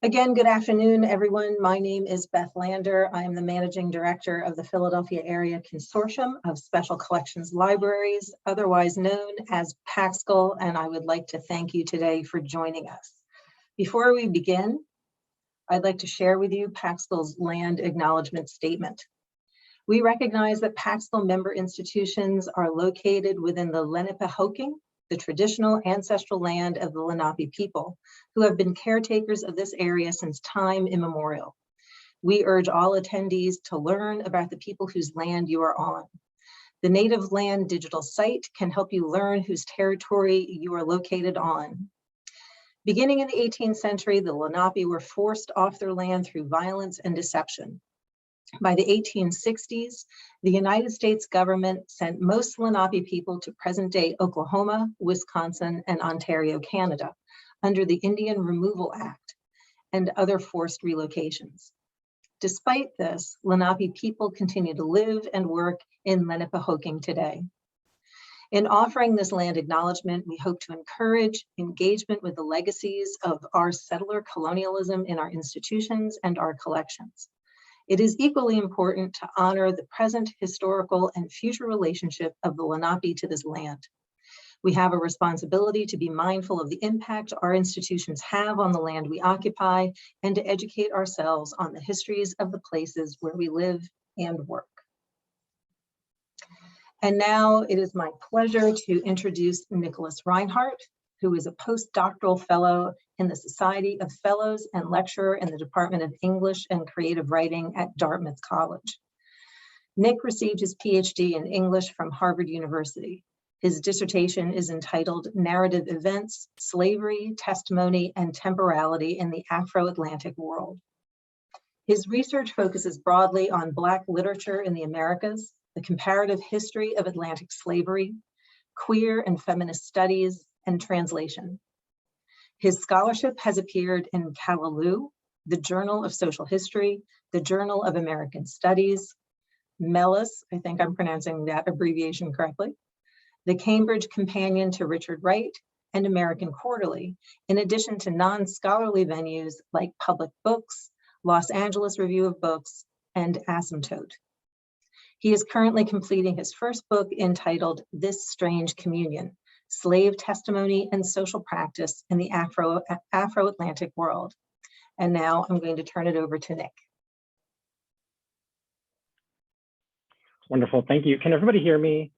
Again, good afternoon, everyone. My name is Beth Lander. I am the Managing Director of the Philadelphia Area Consortium of Special Collections Libraries, otherwise known as PACSCL, and I would like to thank you today for joining us. Before we begin, I'd like to share with you PACSCL's Land Acknowledgement Statement. We recognize that PACSCL member institutions are located within the Lenapehoking, the traditional ancestral land of the Lenape people, who have been caretakers of this area since time immemorial. We urge all attendees to learn about the people whose land you are on. The Native Land digital site can help you learn whose territory you are located on. Beginning in the 18th century, the Lenape were forced off their land through violence and deception. By the 1860s, the United States government sent most Lenape people to present-day Oklahoma, Wisconsin, and Ontario, Canada, under the Indian Removal Act and other forced relocations. Despite this, Lenape people continue to live and work in Lenapehoking today. In offering this land acknowledgement, we hope to encourage engagement with the legacies of our settler colonialism in our institutions and our collections. It is equally important to honor the present historical and future relationship of the Lenape to this land. We have a responsibility to be mindful of the impact our institutions have on the land we occupy and to educate ourselves on the histories of the places where we live and work. And now it is my pleasure to introduce Nicholas Rinehart, who is a postdoctoral fellow in the Society of Fellows and lecturer in the Department of English and Creative Writing at Dartmouth College. Nick received his PhD in English from Harvard University. His dissertation is entitled Narrative Events, Slavery, Testimony, and Temporality in the Afro-Atlantic World. His research focuses broadly on Black literature in the Americas, the comparative history of Atlantic slavery, queer and feminist studies, and translation. His scholarship has appeared in Callaloo, the Journal of Social History, the Journal of American Studies, MELIS, I think I'm pronouncing that abbreviation correctly, the Cambridge Companion to Richard Wright, and American Quarterly, in addition to non-scholarly venues like Public Books, Los Angeles Review of Books, and Asymptote. He is currently completing his first book entitled This Strange Communion, Slave Testimony and Social Practice in the Afro-Atlantic World. And now I'm going to turn it over to Nick. Wonderful, thank you. Can everybody hear me?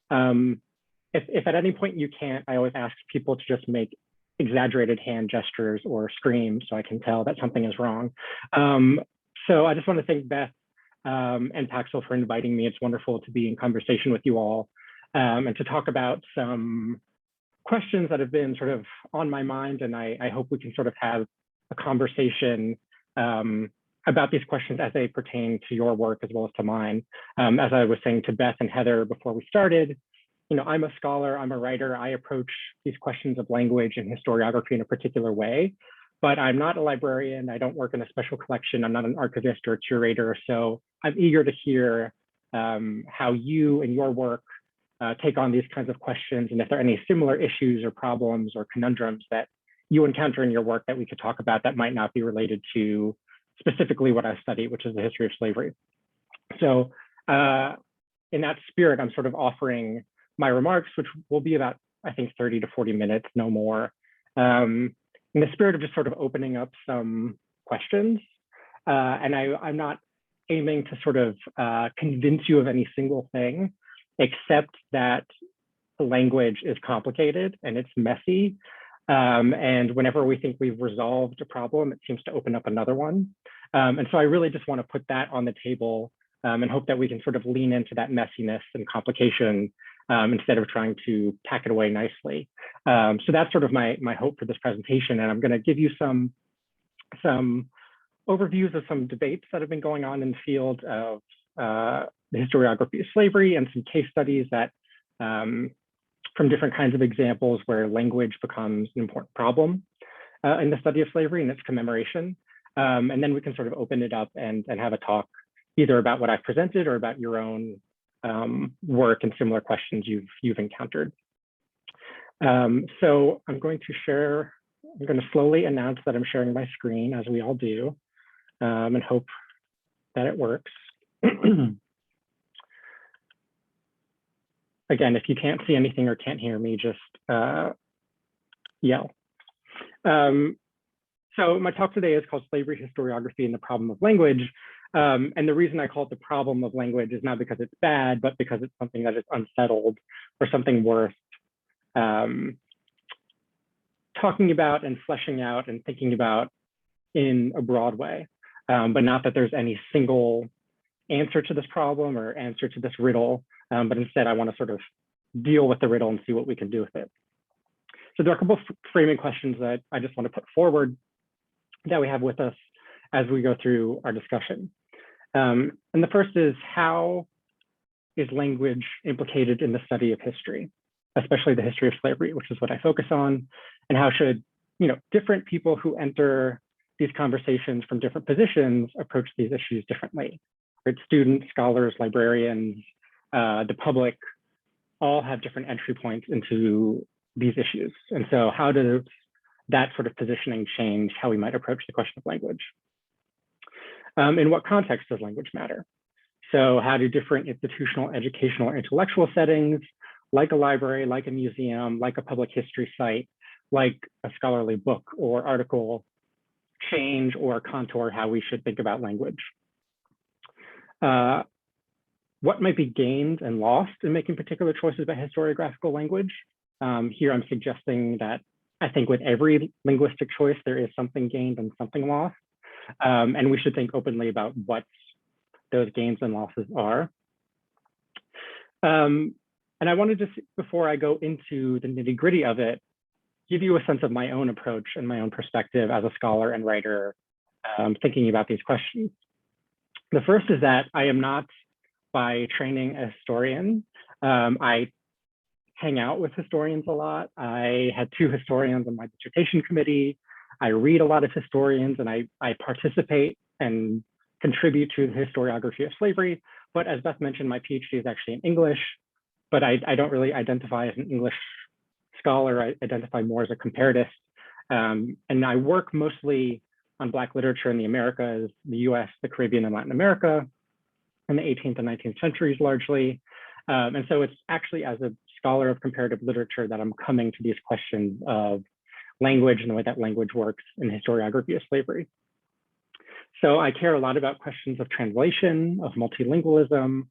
If at any point you can't, I always ask people to just make exaggerated hand gestures or scream so I can tell that something is wrong. So I just want to thank Beth and PACSCL for inviting me. It's wonderful to be in conversation with you all and to talk about some questions that have been sort of on my mind, and I hope we can sort of have a conversation about these questions as they pertain to your work as well as to mine. As I was saying to Beth and Heather before we started, you know, I'm a scholar, I'm a writer, I approach these questions of language and historiography in a particular way, but I'm not a librarian, I don't work in a special collection, I'm not an archivist or a curator, so I'm eager to hear how you and your work take on these kinds of questions, and if there are any similar issues or problems or conundrums that you encounter in your work that we could talk about that might not be related to specifically what I study, which is the history of slavery. So in that spirit, I'm sort of offering my remarks, which will be about, I think, 30 to 40 minutes, no more, in the spirit of just sort of opening up some questions. And I'm not aiming to sort of convince you of any single thing, except that the language is complicated and it's messy. And whenever we think we've resolved a problem, it seems to open up another one. And so I really just want to put that on the table and hope that we can sort of lean into that messiness and complication instead of trying to pack it away nicely. So that's sort of my hope for this presentation. And I'm going to give you some overviews of some debates that have been going on in the field of the historiography of slavery and some case studies that from different kinds of examples where language becomes an important problem in the study of slavery and its commemoration. And then we can sort of open it up and have a talk either about what I've presented or about your own work and similar questions you've encountered. So I'm going to share I'm going to slowly announce that I'm sharing my screen, as we all do, and hope that it works. Again, if you can't see anything or can't hear me, just yell. So my talk today is called Slavery, Historiography, and the Problem of Language. And the reason I call it the problem of language is not because it's bad, but because it's something that is unsettled or something worth talking about and fleshing out and thinking about in a broad way. But not that there's any single answer to this problem or answer to this riddle, but instead I want to sort of deal with the riddle and see what we can do with it. So there are a couple of framing questions that I just want to put forward that we have with us as we go through our discussion. And the first is, how is language implicated in the study of history, especially the history of slavery, which is what I focus on, and how should different people who enter these conversations from different positions approach these issues differently? Right? Students, scholars, librarians, the public all have different entry points into these issues. And so how does that sort of positioning change how we might approach the question of language? In what context does language matter? So how do different institutional, educational, or intellectual settings, like a library, like a museum, like a public history site, like a scholarly book or article, change or contour how we should think about language? What might be gained and lost in making particular choices about historiographical language? Here I'm suggesting that I think with every linguistic choice, there is something gained and something lost. And we should think openly about what those gains and losses are. And I wanted to, before I go into the nitty-gritty of it, give you a sense of my own approach and my own perspective as a scholar and writer thinking about these questions. The first is that I am not, by training, a historian. I hang out with historians a lot. I had 2 historians on my dissertation committee. I read a lot of historians, and I participate and contribute to the historiography of slavery. But as Beth mentioned, my PhD is actually in English, but I don't really identify as an English scholar. I identify more as a comparatist. And I work mostly on Black literature in the Americas, the US, the Caribbean, and Latin America, in the 18th and 19th centuries largely. And so it's actually as a scholar of comparative literature that I'm coming to these questions of language and the way that language works in historiography of slavery. So I care a lot about questions of translation, of multilingualism.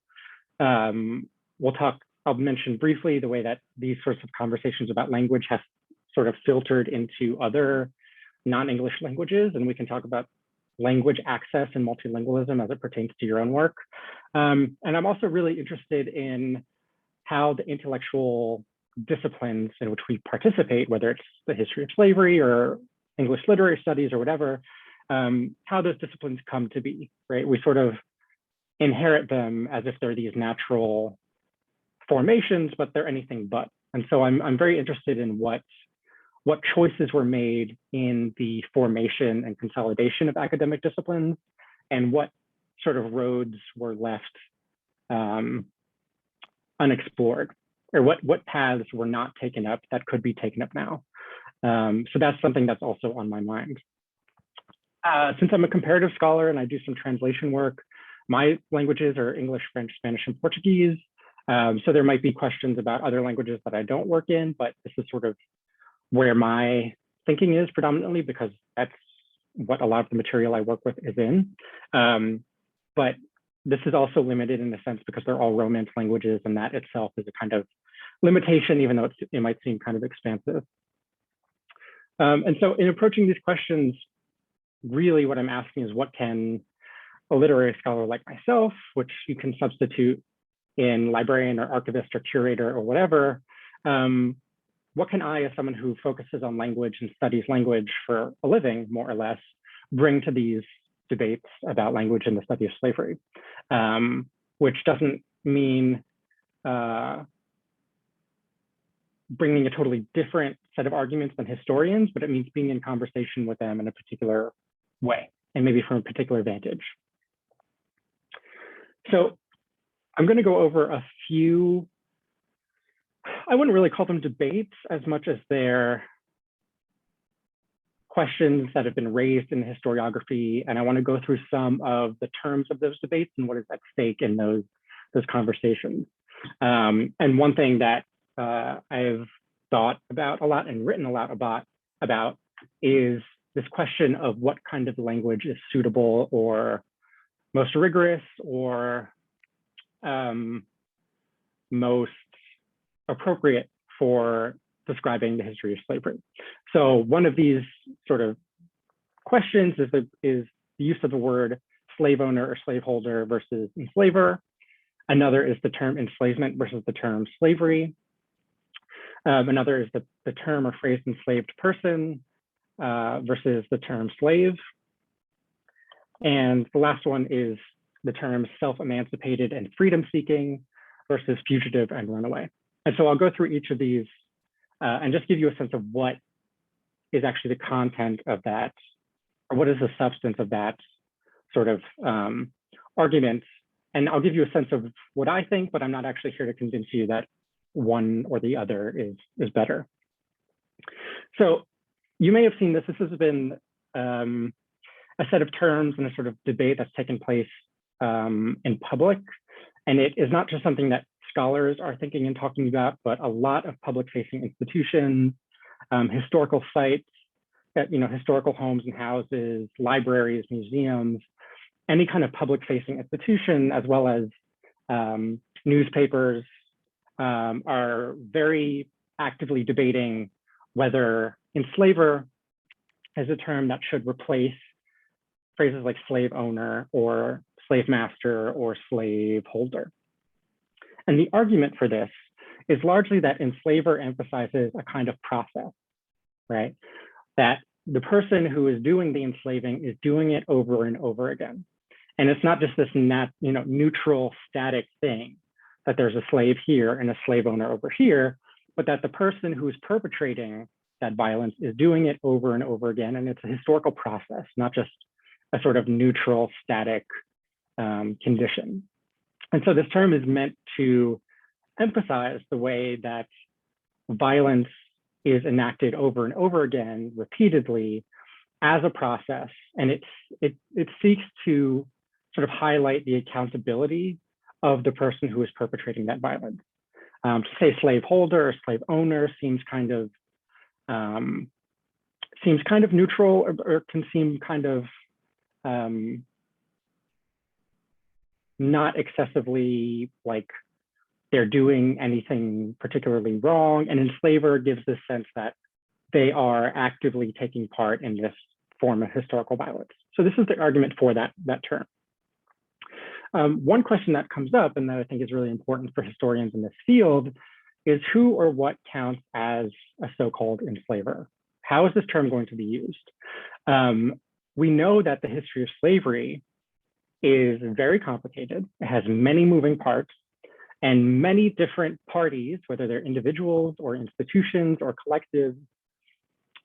I'll mention briefly the way that these sorts of conversations about language have sort of filtered into other non-English languages, and we can talk about language access and multilingualism as it pertains to your own work. And I'm also really interested in how the intellectual disciplines in which we participate, whether it's the history of slavery or English literary studies or whatever, how those disciplines come to be, right? We sort of inherit them as if they're these natural formations, but they're anything but. And so I'm very interested in what choices were made in the formation and consolidation of academic disciplines, and what sort of roads were left unexplored, or what paths were not taken up that could be taken up now. So that's something that's also on my mind. Since I'm a comparative scholar and I do some translation work, my languages are English, French, Spanish, and Portuguese. So there might be questions about other languages that I don't work in, but this is sort of where my thinking is predominantly, because that's what a lot of the material I work with is in. But this is also limited in a sense because they're all Romance languages, and that itself is a kind of limitation, even though it might seem kind of expansive. And so in approaching these questions, really what I'm asking is, what can a literary scholar like myself, which you can substitute in librarian or archivist or curator or whatever, what can I, as someone who focuses on language and studies language for a living, more or less, bring to these debates about language and the study of slavery? Which doesn't mean bringing a totally different set of arguments than historians, but it means being in conversation with them in a particular way, and maybe from a particular vantage. So I'm going to go over a few, I wouldn't really call them debates as much as they're questions that have been raised in historiography, and I want to go through some of the terms of those debates and what is at stake in those conversations. And one thing that I've thought about a lot and written a lot about is this question of what kind of language is suitable or most rigorous or most appropriate for describing the history of slavery. So one of these sort of questions is the use of the word slave owner or slaveholder versus enslaver. Another is the term enslavement versus the term slavery. Another is the term or phrase enslaved person versus the term slave. And the last one is the term self-emancipated and freedom-seeking versus fugitive and runaway. And so I'll go through each of these and just give you a sense of what is actually the content of that, or what is the substance of that sort of argument. And I'll give you a sense of what I think, but I'm not actually here to convince you that one or the other is better. So you may have seen this. This has been a set of terms and a sort of debate that's taken place in public. And it is not just something that scholars are thinking and talking about, but a lot of public-facing institutions, historical sites, historical homes and houses, libraries, museums, any kind of public-facing institution, as well as newspapers, are very actively debating whether enslaver is a term that should replace phrases like slave owner or slave master or slave holder. And the argument for this is largely that enslaver emphasizes a kind of process, right? That the person who is doing the enslaving is doing it over and over again. And it's not just this neutral, static thing, that there's a slave here and a slave owner over here, but that the person who is perpetrating that violence is doing it over and over again. And it's a historical process, not just a sort of neutral, static condition. And so this term is meant to emphasize the way that violence is enacted over and over again, repeatedly, as a process. And it seeks to sort of highlight the accountability of the person who is perpetrating that violence. To say slaveholder or slave owner seems kind of neutral, or can seem kind of not excessively like they're doing anything particularly wrong. And enslaver gives this sense that they are actively taking part in this form of historical violence. So this is the argument for that term. One question that comes up, and that I think is really important for historians in this field, is who or what counts as a so-called enslaver? How is this term going to be used? We know that the history of slavery is very complicated. It has many moving parts, and many different parties, whether they're individuals or institutions or collectives,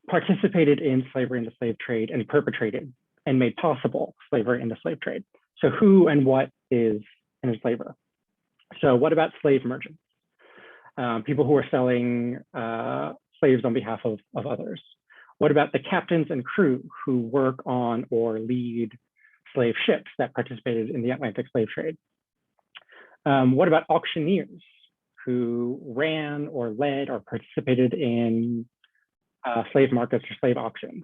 participated in slavery and the slave trade and perpetrated and made possible slavery and the slave trade. So who and what is an enslaver? So what about slave merchants? People who are selling slaves on behalf of others. What about the captains and crew who work on or lead slave ships that participated in the Atlantic slave trade? What about auctioneers who ran or led or participated in slave markets or slave auctions?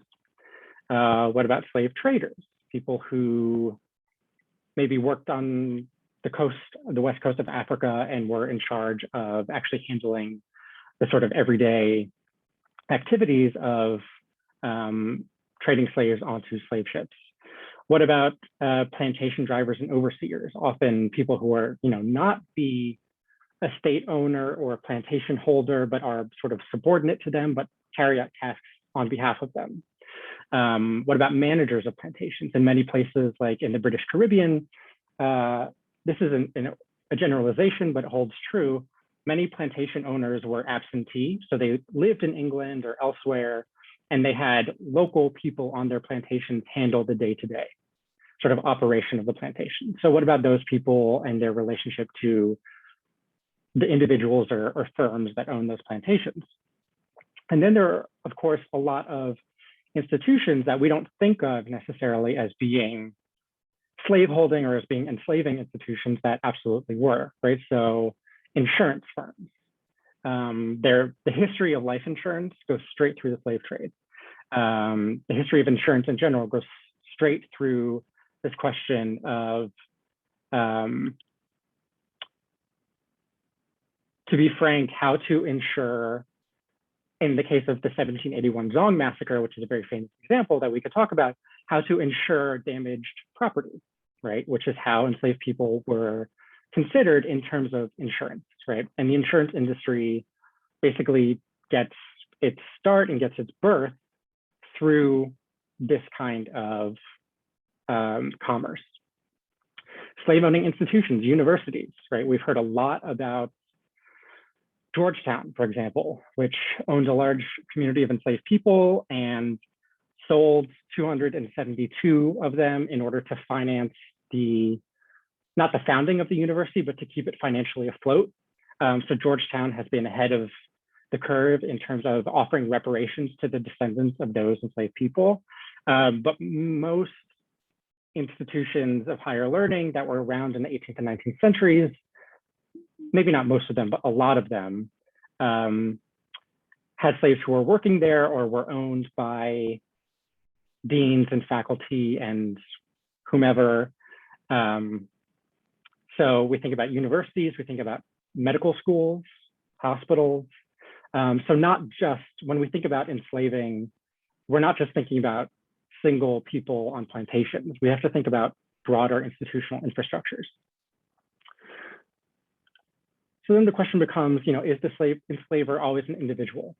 What about slave traders? People who maybe worked on the west coast of Africa and were in charge of actually handling the sort of everyday activities of trading slaves onto slave ships. What about plantation drivers and overseers? Often people who are, not the estate owner or plantation holder, but are sort of subordinate to them, but carry out tasks on behalf of them. What about managers of plantations? In many places, like in the British Caribbean, this is a generalization, but it holds true. Many plantation owners were absentee, so they lived in England or elsewhere, and they had local people on their plantations handle the day-to-day sort of operation of the plantation. So what about those people and their relationship to the individuals or firms that own those plantations? And then there are, of course, a lot of institutions that we don't think of necessarily as being slaveholding or as being enslaving institutions that absolutely were, right? So insurance firms, the history of life insurance goes straight through the slave trade. The history of insurance in general goes straight through this question of, to be frank, how to insure, in the case of the 1781 Zong massacre, which is a very famous example that we could talk about, how to insure damaged property, right? Which is how enslaved people were considered in terms of insurance, right? And the insurance industry basically gets its start and gets its birth through this kind of commerce. Slave owning institutions, universities, right? We've heard a lot about Georgetown, for example, which owned a large community of enslaved people and sold 272 of them in order to finance not the founding of the university, but to keep it financially afloat. So Georgetown has been ahead of the curve in terms of offering reparations to the descendants of those enslaved people. But most institutions of higher learning that were around in the 18th and 19th centuries, maybe not most of them, but a lot of them, had slaves who were working there or were owned by deans and faculty and whomever. So we think about universities, we think about medical schools, hospitals. So not just, when we think about enslaving, we're not just thinking about single people on plantations. We have to think about broader institutional infrastructures. So then the question becomes, is the enslaver always an individual?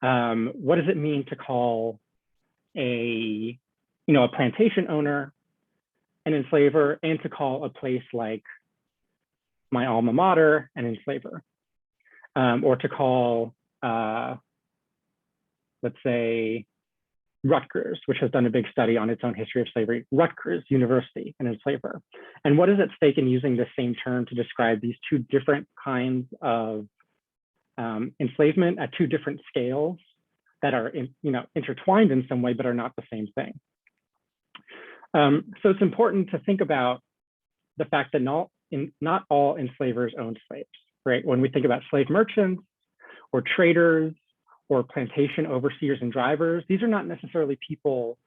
What does it mean to call a plantation owner an enslaver, and to call a place like my alma mater an enslaver? Or to call, let's say, Rutgers, which has done a big study on its own history of slavery, Rutgers University, an enslaver. And what is at stake in using the same term to describe these two different kinds of enslavement at two different scales that are intertwined in some way, but are not the same thing? So it's important to think about the fact that not all enslavers owned slaves, right? When we think about slave merchants or traders or plantation overseers and drivers, these are not necessarily people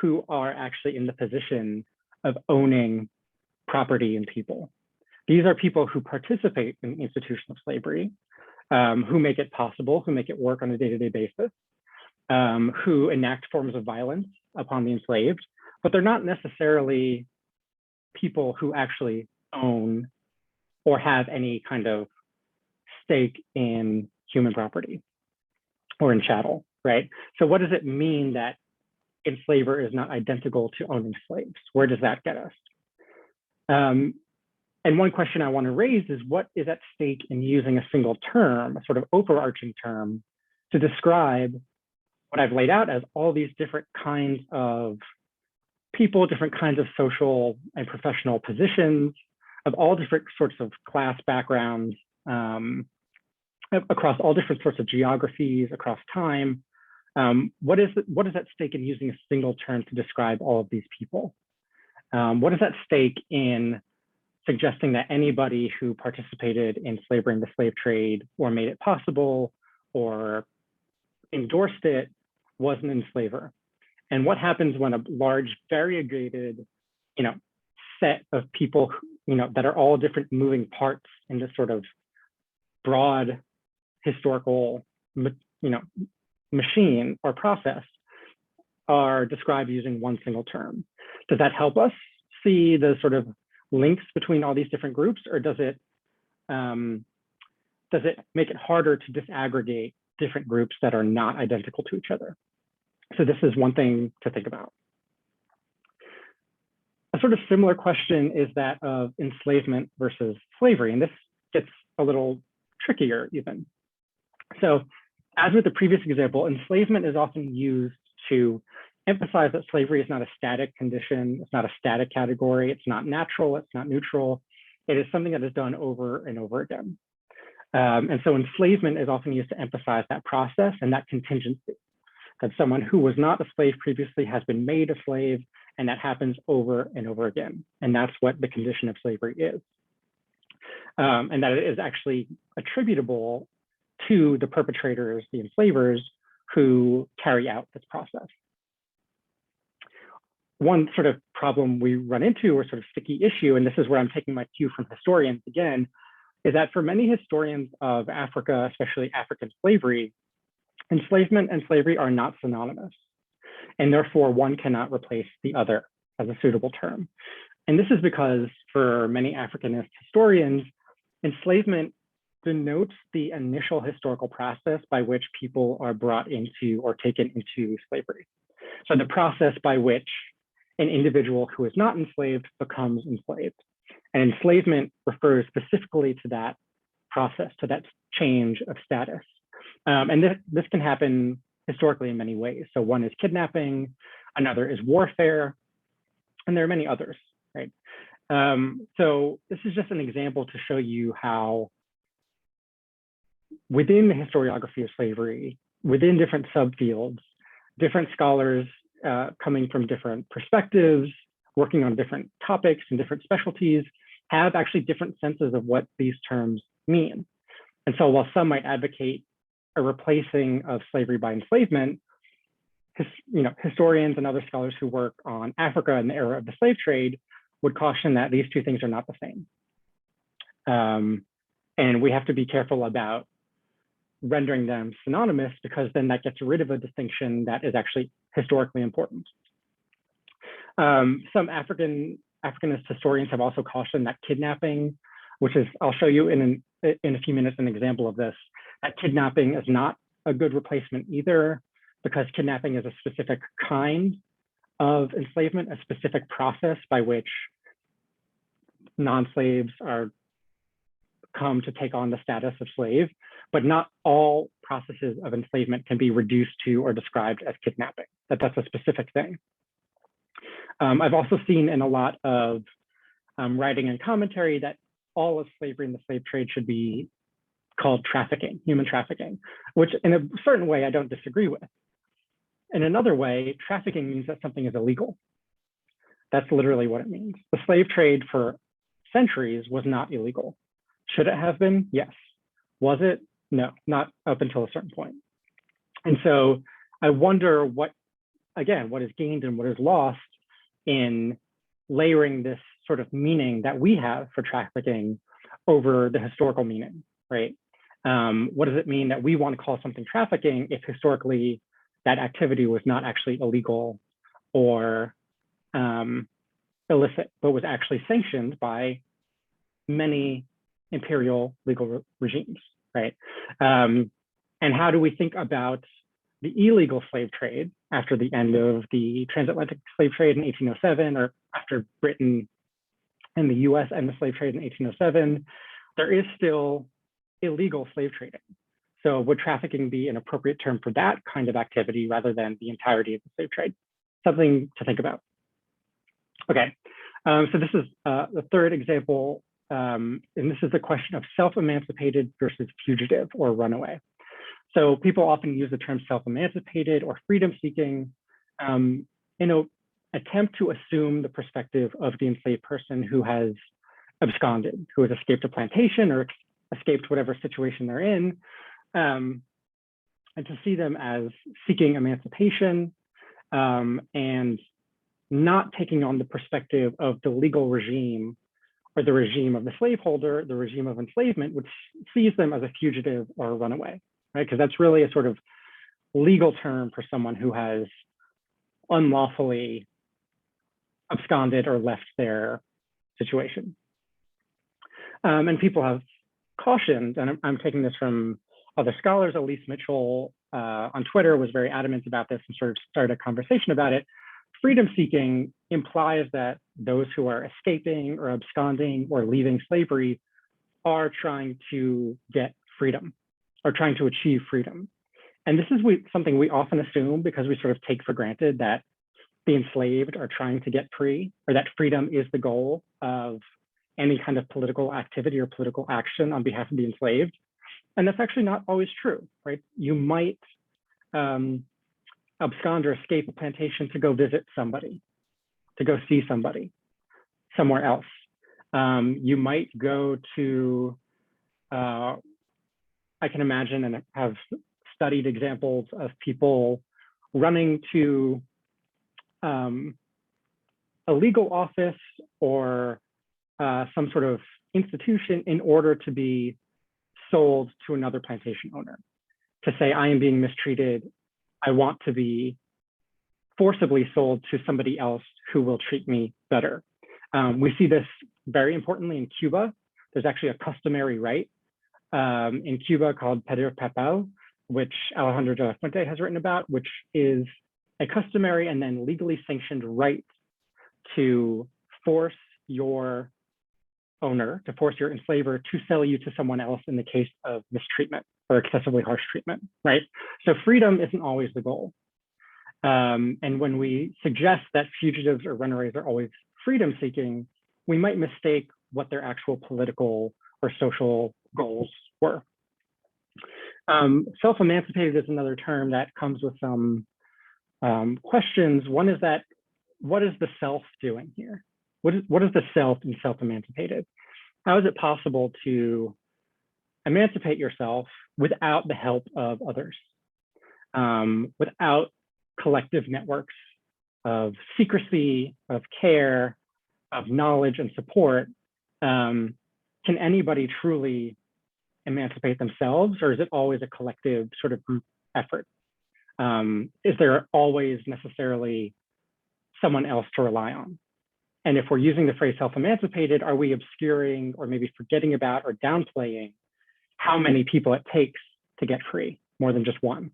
who are actually in the position of owning property and people. These are people who participate in the institution of slavery, who make it possible, who make it work on a day-to-day basis, who enact forms of violence upon the enslaved, but they're not necessarily people who actually own or have any kind of stake in human property or in chattel, right? So what does it mean that enslaver is not identical to owning slaves? Where does that get us? And one question I want to raise is, what is at stake in using a single term, a sort of overarching term, to describe what I've laid out as all these different kinds of people, different kinds of social and professional positions, of all different sorts of class backgrounds, across all different sorts of geographies, across time? What is at stake in using a single term to describe all of these people? What is at stake in suggesting that anybody who participated in slavery and the slave trade, or made it possible, or endorsed it, was an enslaver? And what happens when a large variegated, set of people, that are all different moving parts in this sort of broad historical, machine or process, are described using one single term? Does that help us see the sort of links between all these different groups, or does it make it harder to disaggregate different groups that are not identical to each other? So this is one thing to think about. A sort of similar question is that of enslavement versus slavery, and this gets a little trickier even. So as with the previous example, enslavement is often used to emphasize that slavery is not a static condition, it's not a static category, it's not natural, it's not neutral, it is something that is done over and over again. And so enslavement is often used to emphasize that process and that contingency. that someone who was not a slave previously has been made a slave, and that happens over and over again. And that's what the condition of slavery is. And that it is actually attributable to the perpetrators, the enslavers, who carry out this process. One sort of problem we run into, or sort of sticky issue, and this is where I'm taking my cue from historians again, is that for many historians of Africa, especially African slavery, enslavement and slavery are not synonymous, and therefore one cannot replace the other as a suitable term. And this is because for many Africanist historians, enslavement denotes the initial historical process by which people are brought into or taken into slavery. So the process by which an individual who is not enslaved becomes enslaved. And enslavement refers specifically to that process, to that change of status. And this can happen historically in many ways. So one is kidnapping, another is warfare, and there are many others, right? So this is just an example to show you how within the historiography of slavery, within different subfields, different scholars coming from different perspectives, working on different topics and different specialties, have actually different senses of what these terms mean. And so while some might advocate a replacing of slavery by enslavement, historians and other scholars who work on Africa in the era of the slave trade would caution that these two things are not the same. And we have to be careful about rendering them synonymous, because then that gets rid of a distinction that is actually historically important. Some Africanist historians have also cautioned that kidnapping, which is, I'll show you in a few minutes an example of this, that kidnapping is not a good replacement either, because kidnapping is a specific kind of enslavement, a specific process by which non-slaves are come to take on the status of slave, but not all processes of enslavement can be reduced to or described as kidnapping, that's a specific thing. I've also seen in a lot of writing and commentary that all of slavery and the slave trade should be called trafficking, human trafficking, which in a certain way I don't disagree with. In another way, trafficking means that something is illegal. That's literally what it means. The slave trade for centuries was not illegal. Should it have been? Yes. Was it? No, not up until a certain point. And so I wonder what is gained and what is lost in layering this sort of meaning that we have for trafficking over the historical meaning, right? What does it mean that we want to call something trafficking if historically that activity was not actually illegal or illicit, but was actually sanctioned by many imperial legal regimes, right? And how do we think about the illegal slave trade after the end of the transatlantic slave trade in 1807, or after Britain and the US end the slave trade in 1807? There is still illegal slave trading. So would trafficking be an appropriate term for that kind of activity rather than the entirety of the slave trade? Something to think about. Okay, so this is the third example, and this is the question of self-emancipated versus fugitive or runaway. So people often use the term self-emancipated or freedom-seeking in an attempt to assume the perspective of the enslaved person who has absconded, who has escaped a plantation or escaped whatever situation they're in, and to see them as seeking emancipation and not taking on the perspective of the legal regime or the regime of the slaveholder, the regime of enslavement, which sees them as a fugitive or a runaway, right? Because that's really a sort of legal term for someone who has unlawfully absconded or left their situation. And people have cautioned, and I'm taking this from other scholars. Elise Mitchell on Twitter was very adamant about this and sort of started a conversation about it. Freedom seeking implies that those who are escaping or absconding or leaving slavery are trying to get freedom or trying to achieve freedom. And this is something we often assume because we sort of take for granted that the enslaved are trying to get free, or that freedom is the goal of any kind of political activity or political action on behalf of the enslaved. And that's actually not always true, right? You might abscond or escape a plantation to go visit somebody, to go see somebody somewhere else. You might go to, I can imagine and have studied examples of people running to a legal office or some sort of institution in order to be sold to another plantation owner, to say, I am being mistreated. I want to be forcibly sold to somebody else who will treat me better. We see this very importantly in Cuba. There's actually a customary right in Cuba called pedir papel, which Alejandro de la Fuente has written about, which is a customary and then legally sanctioned right to force your owner, to force your enslaver to sell you to someone else in the case of mistreatment or excessively harsh treatment, right? So freedom isn't always the goal. And when we suggest that fugitives or runaways are always freedom seeking, we might mistake what their actual political or social goals were. Self-emancipated is another term that comes with some questions. One is that, what is the self doing here? What is the self in self-emancipated? How is it possible to emancipate yourself without the help of others, without collective networks of secrecy, of care, of knowledge and support? Can anybody truly emancipate themselves, or is it always a collective sort of group effort? Is there always necessarily someone else to rely on? And if we're using the phrase self-emancipated, are we obscuring or maybe forgetting about or downplaying how many people it takes to get free, more than just one?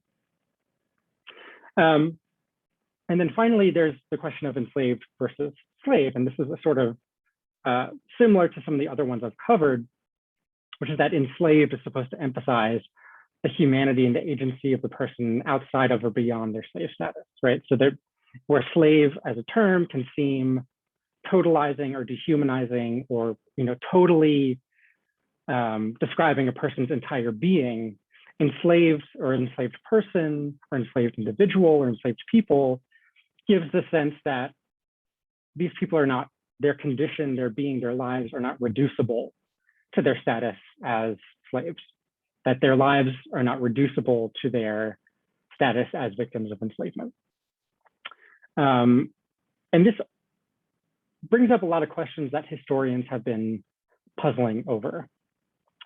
And then finally, there's the question of enslaved versus slave. And this is a sort of similar to some of the other ones I've covered, which is that enslaved is supposed to emphasize the humanity and the agency of the person outside of or beyond their slave status, right? So where slave as a term can seem totalizing or dehumanizing or totally describing a person's entire being, enslaved or enslaved person or enslaved individual or enslaved people gives the sense that these people are not, their condition, their being, their lives are not reducible to their status as slaves, that their lives are not reducible to their status as victims of enslavement. And this brings up a lot of questions that historians have been puzzling over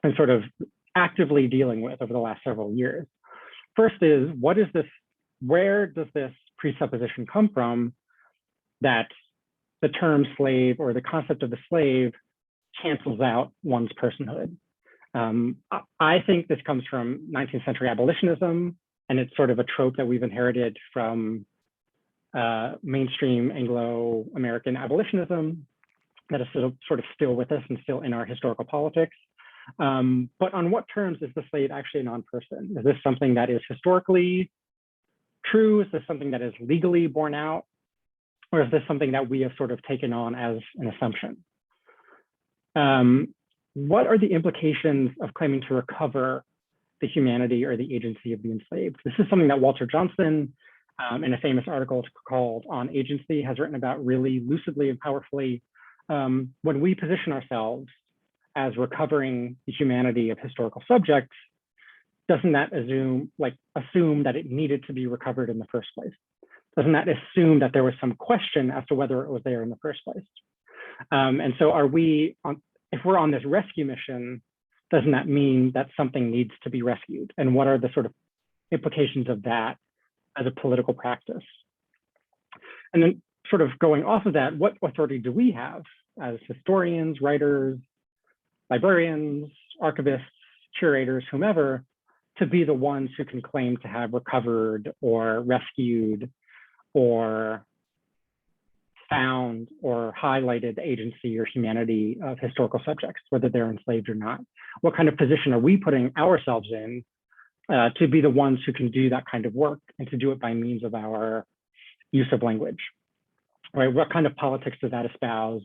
and sort of actively dealing with over the last several years. First is, what is this, where does this presupposition come from that the term slave or the concept of the slave cancels out one's personhood? I think this comes from 19th century abolitionism, and it's sort of a trope that we've inherited from mainstream Anglo-American abolitionism that is sort of still with us and still in our historical politics. But on what terms is the slave actually a non-person? Is this something that is historically true? Is this something that is legally borne out? Or is this something that we have sort of taken on as an assumption? What are the implications of claiming to recover the humanity or the agency of the enslaved? This is something that Walter Johnson, in a famous article called On Agency, has written about really lucidly and powerfully. When we position ourselves as recovering the humanity of historical subjects, doesn't that assume that it needed to be recovered in the first place? Doesn't that assume that there was some question as to whether it was there in the first place? And so if we're on this rescue mission, doesn't that mean that something needs to be rescued? And what are the sort of implications of that as a political practice? And then sort of going off of that, what authority do we have as historians, writers, librarians, archivists, curators, whomever, to be the ones who can claim to have recovered or rescued or found or highlighted the agency or humanity of historical subjects, whether they're enslaved or not? What kind of position are we putting ourselves in to be the ones who can do that kind of work and to do it by means of our use of language, right? What kind of politics does that espouse?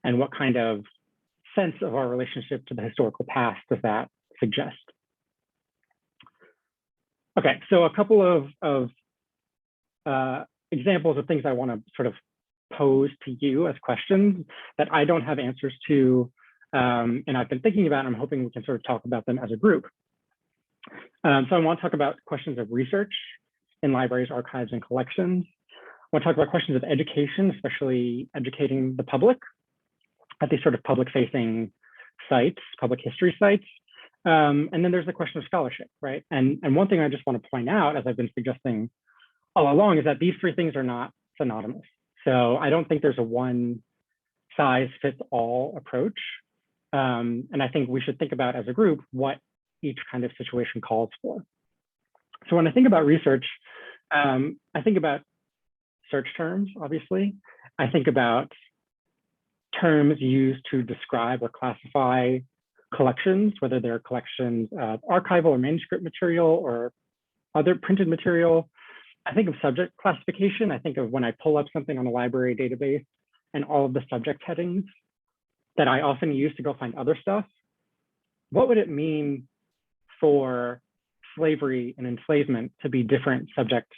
And what kind of sense of our relationship to the historical past does that suggest? Okay, so a couple of examples of things I want to sort of pose to you as questions that I don't have answers to, and I've been thinking about, and I'm hoping we can sort of talk about them as a group. So I want to talk about questions of research in libraries, archives, and collections. I want to talk about questions of education, especially educating the public at these sort of public-facing sites, public history sites. And then there's the question of scholarship, right? And one thing I just want to point out, as I've been suggesting all along, is that these three things are not synonymous. So I don't think there's a one size fits all approach. And I think we should think about as a group what each kind of situation calls for. So when I think about research, I think about search terms, obviously. I think about terms used to describe or classify collections, whether they're collections of archival or manuscript material or other printed material. I think of subject classification. I think of when I pull up something on a library database and all of the subject headings that I often use to go find other stuff. What would it mean for slavery and enslavement to be different subject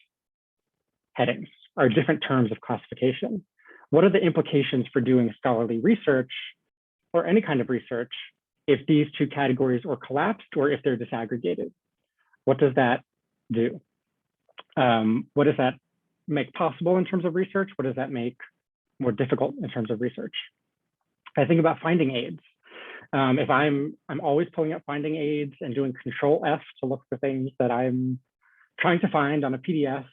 headings or different terms of classification? What are the implications for doing scholarly research or any kind of research if these two categories are collapsed or if they're disaggregated? What does that do? What does that make possible in terms of research? What does that make more difficult in terms of research? I think about finding aids. If I'm always pulling up finding aids and doing Control F to look for things that I'm trying to find on a PDF,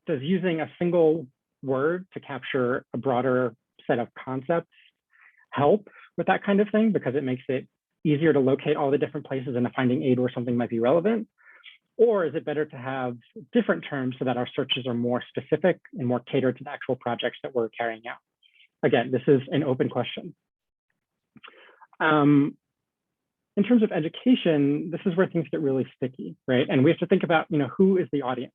does using a single word to capture a broader set of concepts help with that kind of thing? Because it makes it easier to locate all the different places in a finding aid where something might be relevant? Or is it better to have different terms so that our searches are more specific and more catered to the actual projects that we're carrying out? Again, this is an open question. In terms of education, this is where things get really sticky, right? And we have to think about, who is the audience?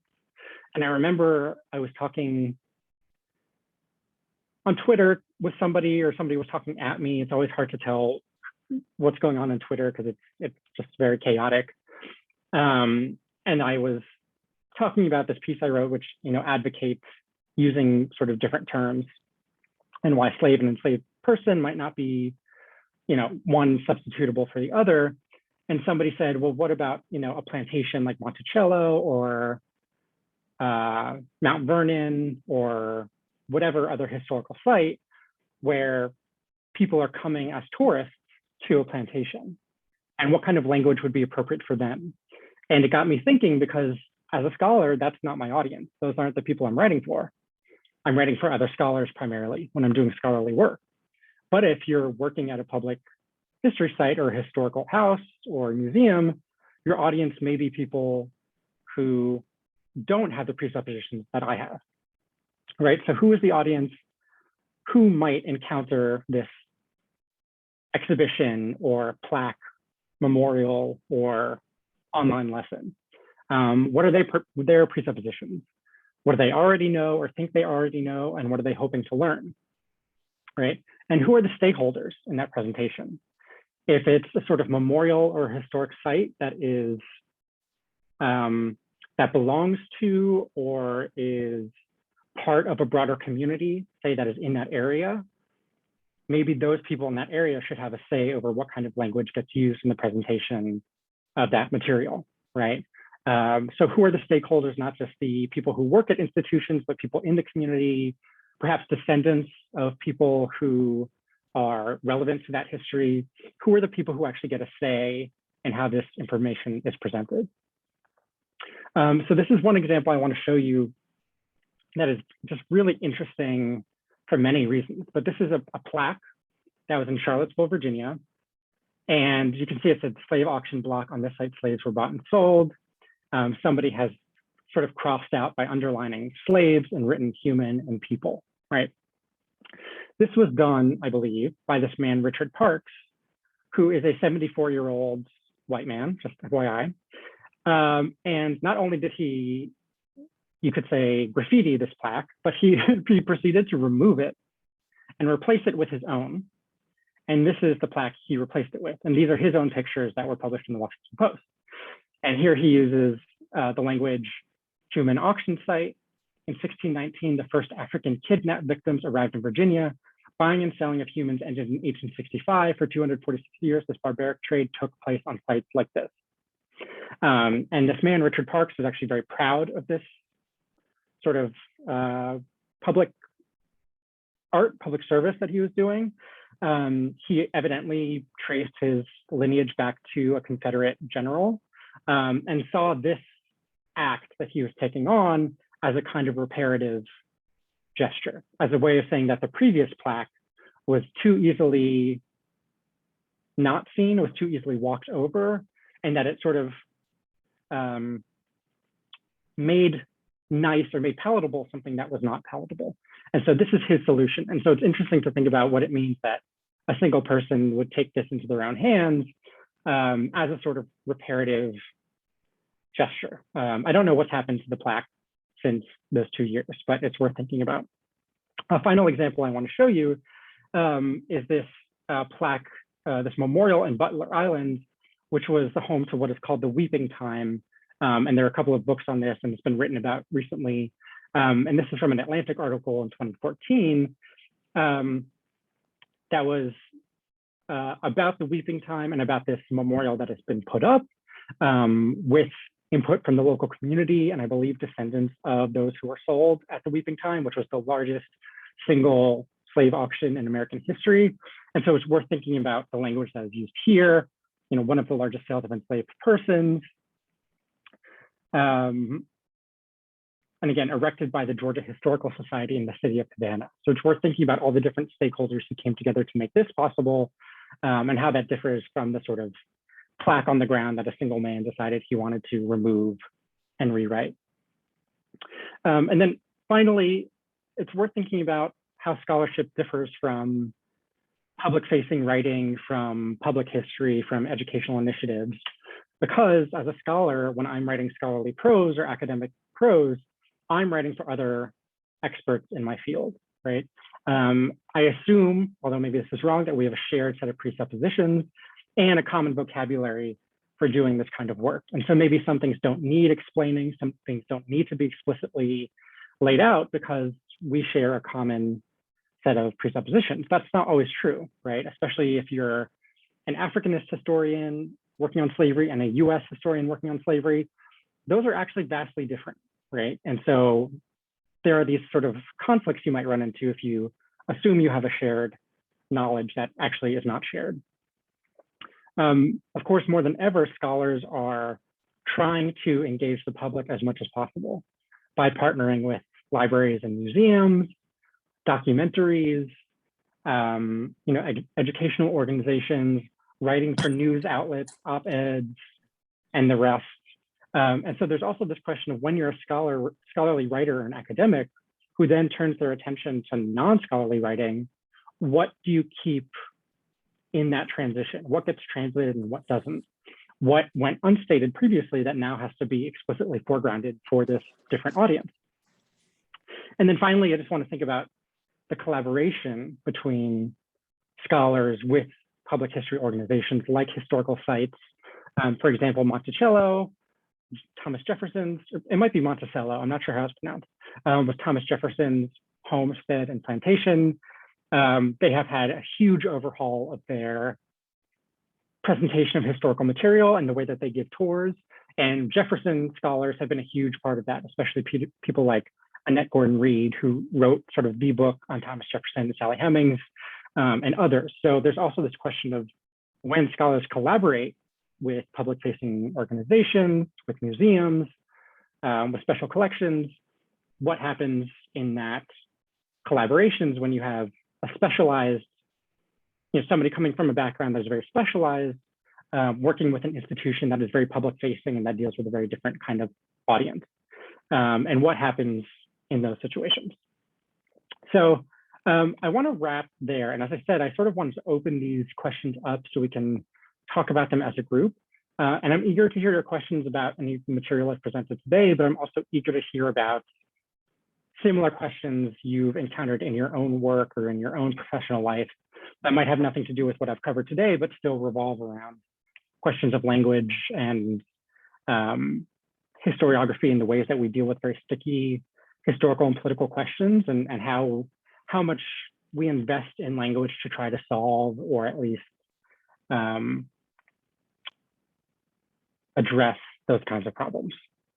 And I remember I was talking on Twitter with somebody, or somebody was talking at me. It's always hard to tell what's going on Twitter because it's just very chaotic. And I was talking about this piece I wrote, which advocates using sort of different terms and why slave and enslaved person might not be, one substitutable for the other. And somebody said, well, what about, a plantation like Monticello or Mount Vernon or whatever other historical site where people are coming as tourists to a plantation? And what kind of language would be appropriate for them? And it got me thinking, because as a scholar, that's not my audience. Those aren't the people I'm writing for. I'm writing for other scholars primarily when I'm doing scholarly work. But if you're working at a public history site or a historical house or museum, your audience may be people who don't have the presuppositions that I have, right? So who is the audience? Who might encounter this exhibition or plaque, memorial, or online lesson? What are their presuppositions? What do they already know or think they already know? And what are they hoping to learn, right? And who are the stakeholders in that presentation? If it's a sort of memorial or historic site that is that belongs to or is part of a broader community, say that is in that area, maybe those people in that area should have a say over what kind of language gets used in the presentation of that material, right? So who are the stakeholders, not just the people who work at institutions, but people in the community, perhaps descendants of people who are relevant to that history? Who are the people who actually get a say in how this information is presented? So this is one example I want to show you that is just really interesting for many reasons. But this is a plaque that was in Charlottesville, Virginia. And you can see it's a slave auction block. On this site, slaves were bought and sold. Somebody has sort of crossed out by underlining slaves and written human and people, right? This was done, I believe, by this man, Richard Parks, who is a 74-year-old white man, just FYI. And not only did he, you could say, graffiti this plaque, but he proceeded to remove it and replace it with his own. And this is the plaque he replaced it with. And these are his own pictures that were published in the Washington Post. And here he uses the language human auction site. In 1619, the first African kidnap victims arrived in Virginia. Buying and selling of humans ended in 1865. For 246 years, this barbaric trade took place on sites like this. And this man, Richard Parks, was actually very proud of this sort of public art, public service that he was doing. He evidently traced his lineage back to a Confederate general and saw this act that he was taking on as a kind of reparative gesture, as a way of saying that the previous plaque was too easily not seen, was too easily walked over, and that it sort of made nice or made palatable something that was not palatable. And so this is his solution. And so it's interesting to think about what it means that a single person would take this into their own hands as a sort of reparative gesture. I don't know what's happened to the plaque since those 2 years, but it's worth thinking about. A final example I want to show you is this plaque, this memorial in Butler Island, which was the home to what is called the Weeping Time. And there are a couple of books on this, and it's been written about recently. And this is from an Atlantic article in 2014 that was about the Weeping Time and about this memorial that has been put up with input from the local community, and I believe descendants of those who were sold at the Weeping Time, which was the largest single slave auction in American history. And so it's worth thinking about the language that is used here. You know, one of the largest sales of enslaved persons. And again, erected by the Georgia Historical Society in the city of Savannah. So it's worth thinking about all the different stakeholders who came together to make this possible, and how that differs from the sort of plaque on the ground that a single man decided he wanted to remove and rewrite. And then finally, it's worth thinking about how scholarship differs from public-facing writing, from public history, from educational initiatives. Because as a scholar, when I'm writing scholarly prose or academic prose, I'm writing for other experts in my field, right? I assume, although maybe this is wrong, that we have a shared set of presuppositions and a common vocabulary for doing this kind of work. And so maybe some things don't need explaining, some things don't need to be explicitly laid out because we share a common set of presuppositions. That's not always true, right? Especially if you're an Africanist historian working on slavery and a US historian working on slavery, those are actually vastly different, right? And so there are these sort of conflicts you might run into if you assume you have a shared knowledge that actually is not shared. Of course, more than ever, scholars are trying to engage the public as much as possible by partnering with libraries and museums, documentaries, educational organizations, writing for news outlets, op-eds, and the rest. And so there's also this question of when you're a scholarly writer or an academic who then turns their attention to non-scholarly writing, what do you keep in that transition? What gets translated and what doesn't? What went unstated previously that now has to be explicitly foregrounded for this different audience? And then finally, I just want to think about the collaboration between scholars with public history organizations like historical sites. For example, Monticello, Thomas Jefferson's, it might be Monticello, I'm not sure how it's pronounced, was Thomas Jefferson's homestead and plantation. They have had a huge overhaul of their presentation of historical material and the way that they give tours. And Jefferson scholars have been a huge part of that, especially people like Annette Gordon-Reed, who wrote sort of the book on Thomas Jefferson and Sally Hemings, and others. So there's also this question of when scholars collaborate with public-facing organizations, with museums, with special collections, what happens in that collaborations when you have a specialized, somebody coming from a background that is very specialized, working with an institution that is very public-facing and that deals with a very different kind of audience, and what happens in those situations. So I want to wrap there. And as I said, I sort of wanted to open these questions up so we can talk about them as a group. And I'm eager to hear your questions about any of the material I've presented today, but I'm also eager to hear about similar questions you've encountered in your own work or in your own professional life that might have nothing to do with what I've covered today, but still revolve around questions of language and historiography and the ways that we deal with very sticky historical and political questions, and how much we invest in language to try to solve or at least address those kinds of problems.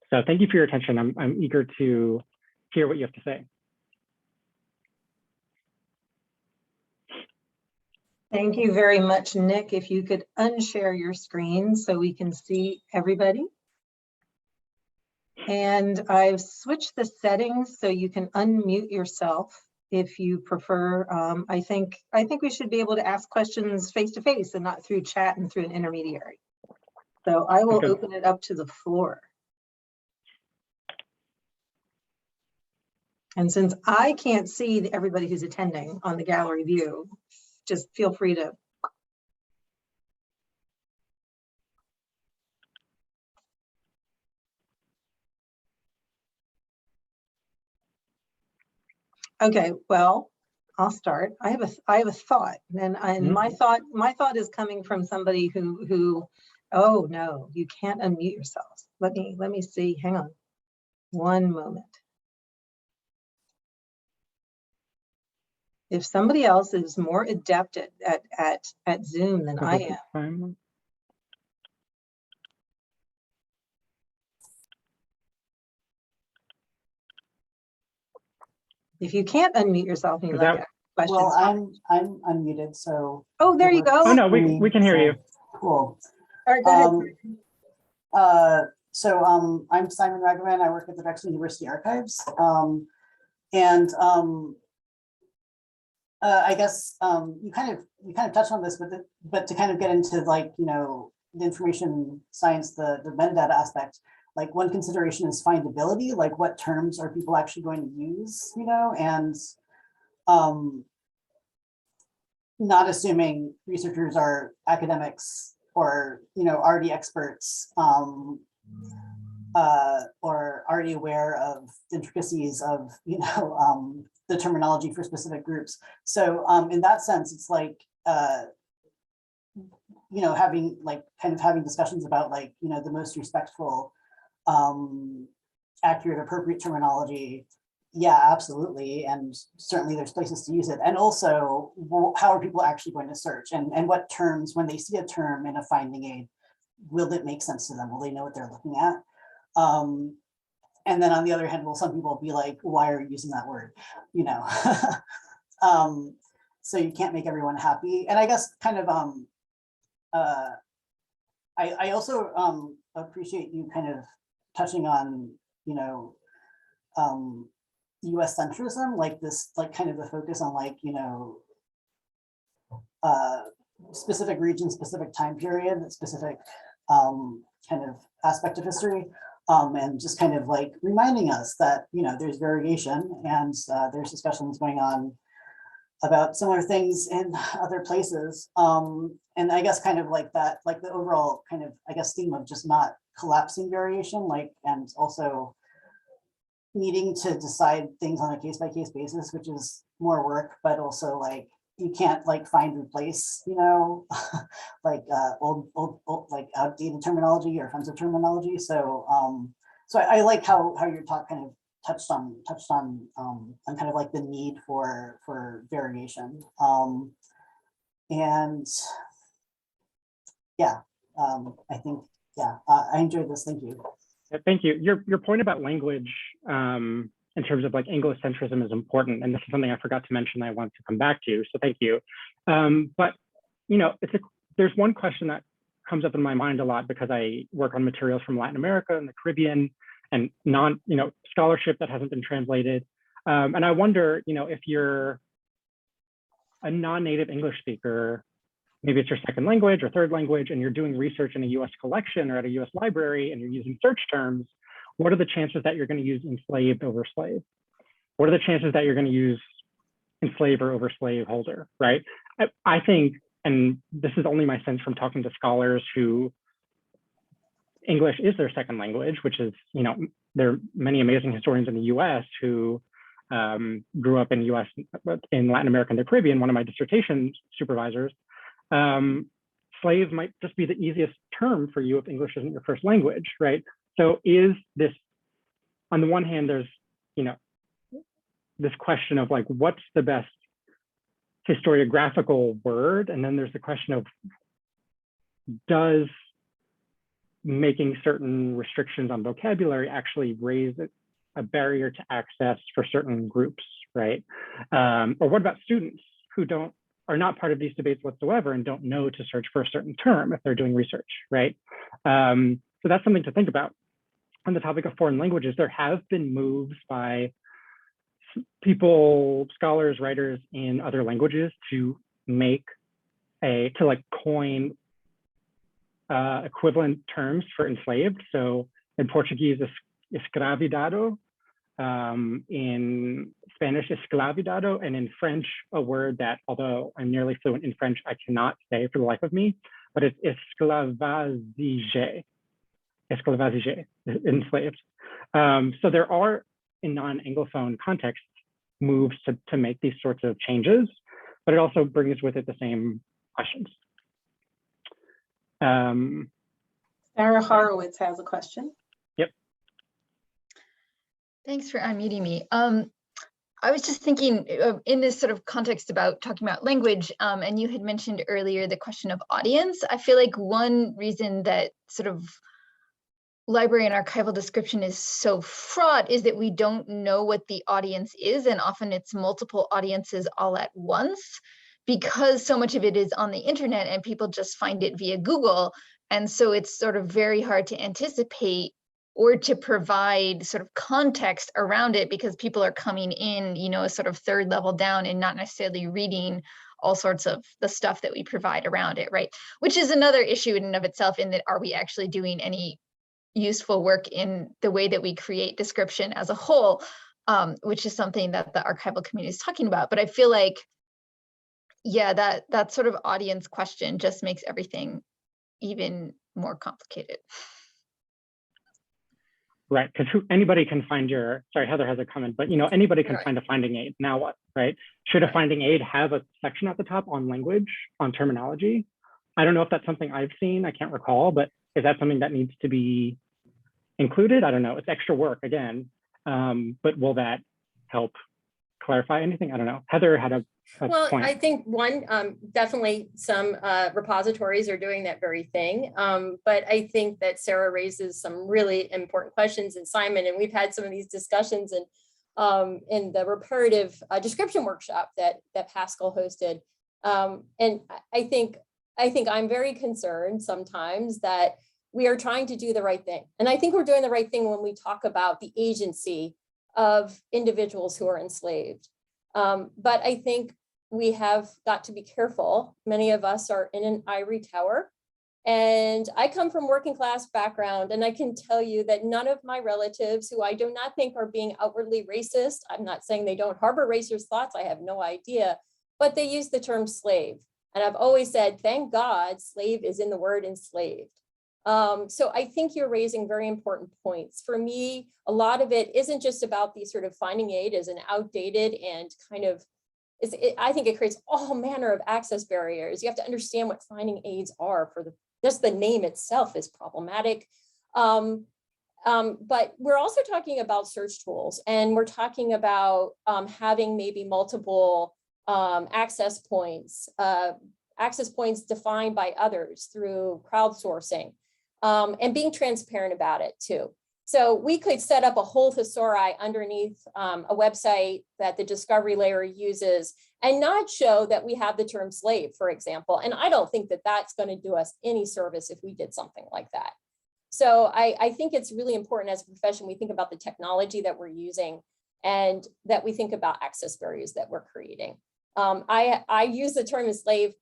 So thank you for your attention. I'm eager to hear what you have to say. Thank you very much, Nick. If you could unshare your screen so we can see everybody. And I've switched the settings so you can unmute yourself if you prefer. I think we should be able to ask questions face to face and not through chat and through an intermediary. So I will open it up to the floor. And since I can't see everybody who's attending on the gallery view, just feel free to. Okay, well, I'll start. I have a thought, and my thought is coming from somebody who oh no, you can't unmute yourselves. Let me see. Hang on, one moment. If somebody else is more adept at Zoom than I am. If you can't unmute yourself and you'd like to ask questions. Well, I'm unmuted, so. Oh, there you go. Oh no, we can hear you. Cool. All right, go ahead. I'm Simon Ragavan. I work at the Drexel University Archives. I guess you kind of touched on this, but to kind of get into like, you know, the information science, the metadata aspect, like one consideration is findability, like what terms are people actually going to use, you know, and not assuming researchers are academics or, you know, already experts or already aware of the intricacies of, you know, the terminology for specific groups. So in that sense, it's like, you know, having discussions about like, you know, the most respectful, accurate, appropriate terminology. Yeah, absolutely. And certainly there's places to use it. And also, how are people actually going to search, and what terms, when they see a term in a finding aid, will it make sense to them? Will they know what they're looking at? And then on the other hand, will some people be like, why are you using that word? You know, so you can't make everyone happy. And I guess kind of, I also appreciate you kind of touching on, you know, US centrism, like this, like kind of the focus on like, you know, specific region, specific time period, specific kind of aspect of history. And just kind of like reminding us that, you know, there's variation and there's discussions going on about similar things in other places. And I guess kind of like that, like the overall kind of, I guess, theme of just not collapsing variation, like, and also needing to decide things on a case-by-case basis, which is more work, but also like, you can't like find replace, you know, like old like outdated terminology or offensive terminology. So so I like how your talk kind of touched on kind of like the need for variation. And yeah, I think, yeah, I enjoyed this. Thank you. Thank you. Your point about language in terms of like Anglocentrism is important, and this is something I forgot to mention I want to come back to, so thank you. But you know, there's one question that comes up in my mind a lot because I work on materials from Latin America and the Caribbean and scholarship that hasn't been translated. And I wonder, you know, if you're a non-native English speaker, maybe it's your second language or third language, and you're doing research in a US collection or at a US library and you're using search terms, what are the chances that you're going to use enslaved over slave? What are the chances that you're going to use enslaver over slaveholder, right? I think, and this is only my sense from talking to scholars who English is their second language, which is, you know, there are many amazing historians in the US who grew up in in Latin America and the Caribbean. One of my dissertation supervisors, slave might just be the easiest term for you if English isn't your first language, right? So is this, on the one hand, there's, you know, this question of like, what's the best historiographical word? And then there's the question of, does making certain restrictions on vocabulary actually raise a barrier to access for certain groups, right? Or what about students who are not part of these debates whatsoever and don't know to search for a certain term if they're doing research, right? So that's something to think about. On the topic of foreign languages, there have been moves by people, scholars, writers in other languages to coin equivalent terms for enslaved. So in Portuguese, escravidado, in Spanish, esclavidado, and in French, a word that, although I'm nearly fluent in French, I cannot say for the life of me, but it's esclavagisé, enslaved. So there are, in non-Anglophone contexts, moves to make these sorts of changes, but it also brings with it the same questions. Sarah Horowitz has a question. Yep. Thanks for unmuting me. I was just thinking in this sort of context about talking about language, and you had mentioned earlier the question of audience. I feel like one reason that sort of library and archival description is so fraught is that we don't know what the audience is, and often it's multiple audiences all at once, because so much of it is on the internet and people just find it via Google. And so it's sort of very hard to anticipate or to provide sort of context around it, because people are coming in, you know, a sort of third level down and not necessarily reading all sorts of the stuff that we provide around it, right? Which is another issue in and of itself, in that are we actually doing any useful work in the way that we create description as a whole, which is something that the archival community is talking about. But I feel like, yeah, that sort of audience question just makes everything even more complicated. Right, because anybody can find sorry, Heather has a comment, but you know, anybody can find a finding aid. Now what, right? Should a finding aid have a section at the top on language, on terminology? I don't know if that's something I've seen, I can't recall, but is that something that needs to be included? I don't know, it's extra work again, but will that help clarify anything? I don't know. Heather had a well, point. I think one, definitely some repositories are doing that very thing. But I think that Sarah raises some really important questions, and Simon, and we've had some of these discussions in the reparative description workshop that PACSCL hosted. And I think I'm very concerned sometimes that we are trying to do the right thing. And I think we're doing the right thing when we talk about the agency of individuals who are enslaved. But I think we have got to be careful. Many of us are in an ivory tower. And I come from working class background, and I can tell you that none of my relatives, who I do not think are being outwardly racist, I'm not saying they don't harbor racist thoughts, I have no idea, but they use the term slave. And I've always said, thank God, slave is in the word enslaved. So I think you're raising very important points. For me, a lot of it isn't just about the sort of finding aid as an outdated and kind of, I think it creates all manner of access barriers. You have to understand what finding aids are. Just the name itself is problematic. But we're also talking about search tools, and we're talking about having maybe multiple access points defined by others through crowdsourcing, and being transparent about it too. So we could set up a whole thesauri underneath a website that the discovery layer uses and not show that we have the term slave, for example. And I don't think that that's going to do us any service if we did something like that. So I think it's really important as a profession, we think about the technology that we're using and that we think about access barriers that we're creating. I use the term enslaved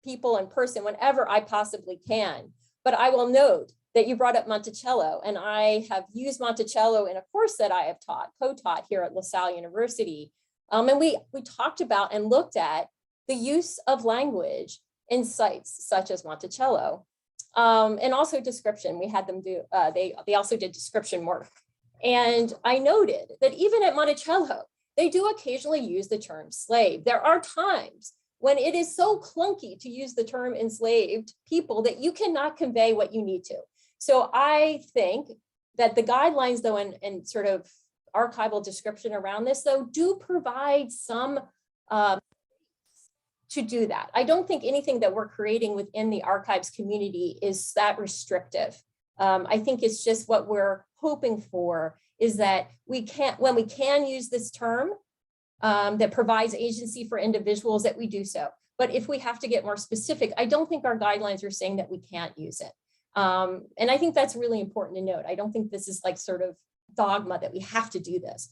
people in person whenever I possibly can, but I will note that you brought up Monticello, and I have used Monticello in a course that I have co-taught here at LaSalle University. And we talked about and looked at the use of language in sites such as Monticello, and also description. We had them do, they also did description work. And I noted that even at Monticello, they do occasionally use the term slave. There are times when it is so clunky to use the term enslaved people that you cannot convey what you need to. So I think that the guidelines though, and sort of archival description around this though, do provide some to do that. I don't think anything that we're creating within the archives community is that restrictive. I think it's just what we're hoping for is that when we can use this term that provides agency for individuals, that we do so. But if we have to get more specific, I don't think our guidelines are saying that we can't use it. And I think that's really important to note. I don't think this is like sort of dogma that we have to do this.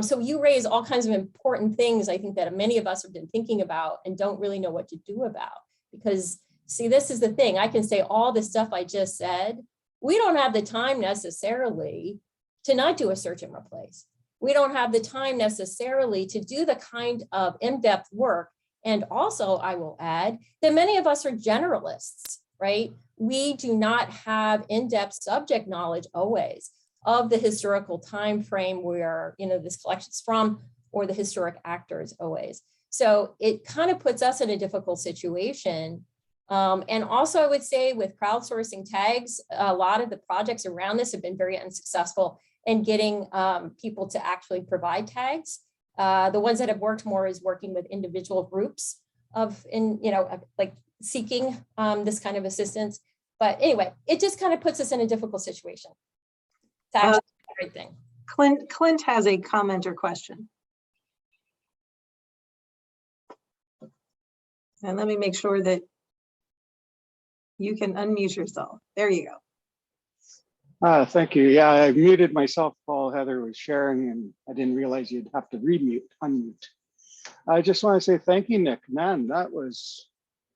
So you raise all kinds of important things, I think, that many of us have been thinking about and don't really know what to do about. Because see, this is the thing. I can say all the stuff I just said. We don't have the time necessarily to not do a search and replace. We don't have the time necessarily to do the kind of in-depth work. And also, I will add that many of us are generalists, right? We do not have in-depth subject knowledge always of the historical time frame where this collection's from, or the historic actors always. So it kind of puts us in a difficult situation. And also I would say with crowdsourcing tags, a lot of the projects around this have been very unsuccessful in getting people to actually provide tags. The ones that have worked more is working with individual groups like seeking this kind of assistance. But anyway, it just kind of puts us in a difficult situation. It's actually a great thing. Clint has a comment or question. And let me make sure that you can unmute yourself. There you go. Thank you. Yeah, I muted myself while Heather was sharing, and I didn't realize you'd have to unmute. I just want to say thank you, Nick. Man, that was